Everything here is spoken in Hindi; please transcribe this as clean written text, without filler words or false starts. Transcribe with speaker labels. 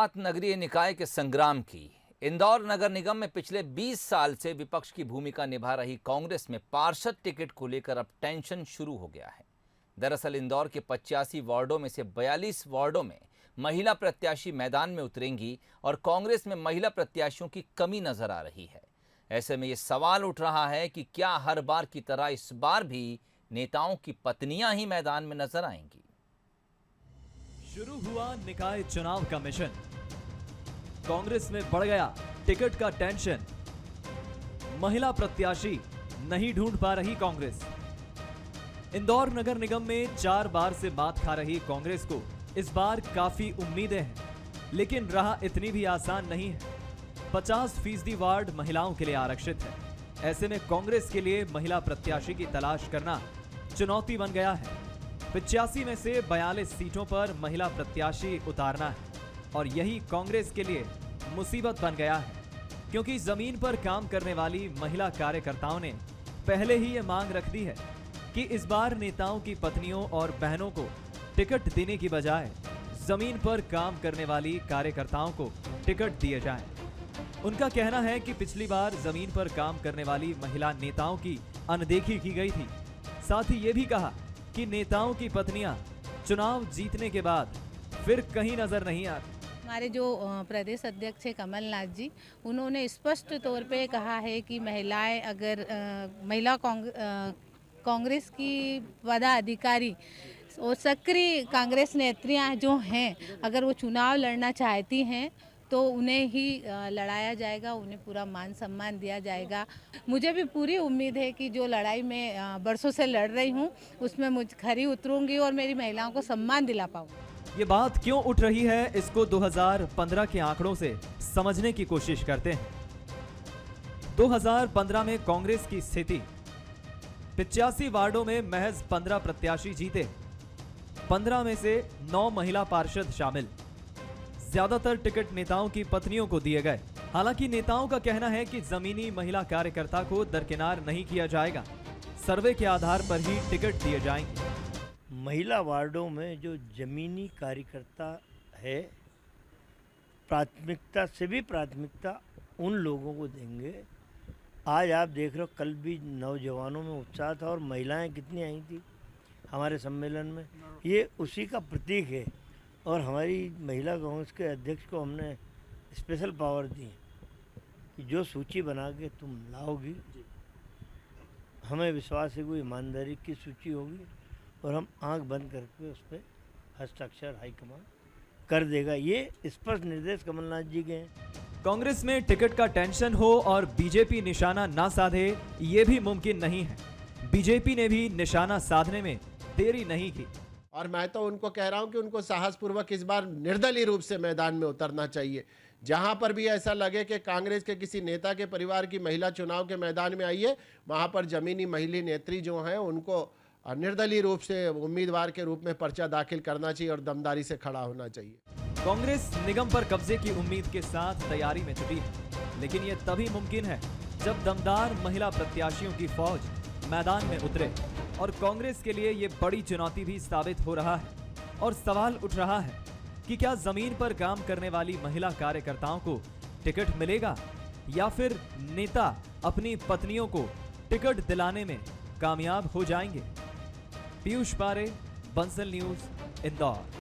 Speaker 1: नगरीय निकाय के संग्राम की इंदौर नगर निगम में पिछले 20 साल से विपक्ष की भूमिका निभा रही कांग्रेस में पार्षद टिकट को लेकर अब टेंशन शुरू हो गया है। दरअसल इंदौर के 85 वार्डों में से 42 वार्डों में महिला प्रत्याशी मैदान में उतरेंगी और कांग्रेस में महिला प्रत्याशियों की कमी नजर आ रही है। ऐसे में ये सवाल उठ रहा है कि क्या हर बार की तरह इस बार भी नेताओं की पत्नियां ही मैदान में नजर आएंगी।
Speaker 2: शुरू हुआ निकाय चुनाव का मिशन, कांग्रेस में बढ़ गया टिकट का टेंशन। महिला प्रत्याशी नहीं ढूंढ पा रही कांग्रेस। इंदौर नगर निगम में 4 बार से बात खा रही कांग्रेस को इस बार काफी उम्मीदें हैं, लेकिन राह इतनी भी आसान नहीं है। 50% वार्ड महिलाओं के लिए आरक्षित है। ऐसे में कांग्रेस के लिए महिला प्रत्याशी की तलाश करना चुनौती बन गया है। 85 में से 42 सीटों पर महिला प्रत्याशी उतारना है और यही कांग्रेस के लिए मुसीबत बन गया है, क्योंकि जमीन पर काम करने वाली महिला कार्यकर्ताओं ने पहले ही ये मांग रख दी है कि इस बार नेताओं की पत्नियों और बहनों को टिकट देने की बजाय जमीन पर काम करने वाली कार्यकर्ताओं को टिकट दिए जाएं। उनका कहना है कि पिछली बार जमीन पर काम करने वाली महिला नेताओं की अनदेखी की गई थी। साथ ही ये भी कहा कि नेताओं की पत्नियां चुनाव जीतने के बाद फिर कहीं नजर नहीं आती।
Speaker 3: हमारे जो प्रदेश अध्यक्ष है कमलनाथ जी, उन्होंने स्पष्ट तौर पे कहा है कि महिलाएं अगर महिला कांग्रेस की पदाधिकारी और सक्रिय कांग्रेस नेत्रियां जो हैं, अगर वो चुनाव लड़ना चाहती हैं तो उन्हें ही लड़ाया जाएगा, उन्हें पूरा मान सम्मान दिया जाएगा। मुझे भी पूरी उम्मीद है कि जो लड़ाई मैं बरसों से लड़ रही हूँ उसमें मुझ खरी उतरूंगी और मेरी महिलाओं को सम्मान दिला पाऊंगी।
Speaker 2: ये बात क्यों उठ रही है, इसको 2015 के आंकड़ों से समझने की कोशिश करते हैं। 2015 में कांग्रेस की स्थिति, 85 वार्डों में महज 15 प्रत्याशी जीते, 15 में से 9 महिला पार्षद शामिल। ज्यादातर टिकट नेताओं की पत्नियों को दिए गए। हालांकि नेताओं का कहना है कि जमीनी महिला कार्यकर्ता को दरकिनार नहीं किया जाएगा, सर्वे के आधार पर ही टिकट दिए जाएंगे।
Speaker 4: महिला वार्डों में जो जमीनी कार्यकर्ता है, प्राथमिकता से भी प्राथमिकता उन लोगों को देंगे। आज आप देख रहे हो, कल भी नौजवानों में उत्साह था और महिलाएं कितनी आई थी हमारे सम्मेलन में। ये उसी का प्रतीक है और हमारी महिला कांग्रेस के अध्यक्ष को हमने स्पेशल पावर दी है कि जो सूची बना के तुम लाओगी, हमें विश्वास है कोई ईमानदारी की सूची होगी और हम आंख बंद करके उस पर हस्ताक्षर हाईकमान कर देगा। ये स्पष्ट निर्देश कमलनाथ जी के हैं।
Speaker 2: कांग्रेस में टिकट का टेंशन हो और बीजेपी निशाना ना साधे, ये भी मुमकिन नहीं है। बीजेपी ने भी निशाना साधने में देरी नहीं की
Speaker 5: और मैं तो उनको कह रहा हूं कि उनको साहसपूर्वक इस बार निर्दलीय रूप से मैदान में उतरना चाहिए। जहां पर भी ऐसा लगे कि कांग्रेस के किसी नेता के परिवार की महिला चुनाव के मैदान में आई है, वहां पर जमीनी महिला नेत्री जो हैं उनको निर्दलीय रूप से उम्मीदवार के रूप में पर्चा दाखिल करना चाहिए और दमदारी से खड़ा होना चाहिए।
Speaker 2: कांग्रेस निगम पर कब्जे की उम्मीद के साथ तैयारी में जुटी है, लेकिन यह तभी मुमकिन है जब दमदार महिला प्रत्याशियों की फौज मैदान में उतरे। और कांग्रेस के लिए ये बड़ी चुनौती भी साबित हो रहा है और सवाल उठ रहा है कि क्या जमीन पर काम करने वाली महिला कार्यकर्ताओं को टिकट मिलेगा या फिर नेता अपनी पत्नियों को टिकट दिलाने में कामयाब हो जाएंगे। पीयूष पारे, बंसल न्यूज, इंदौर।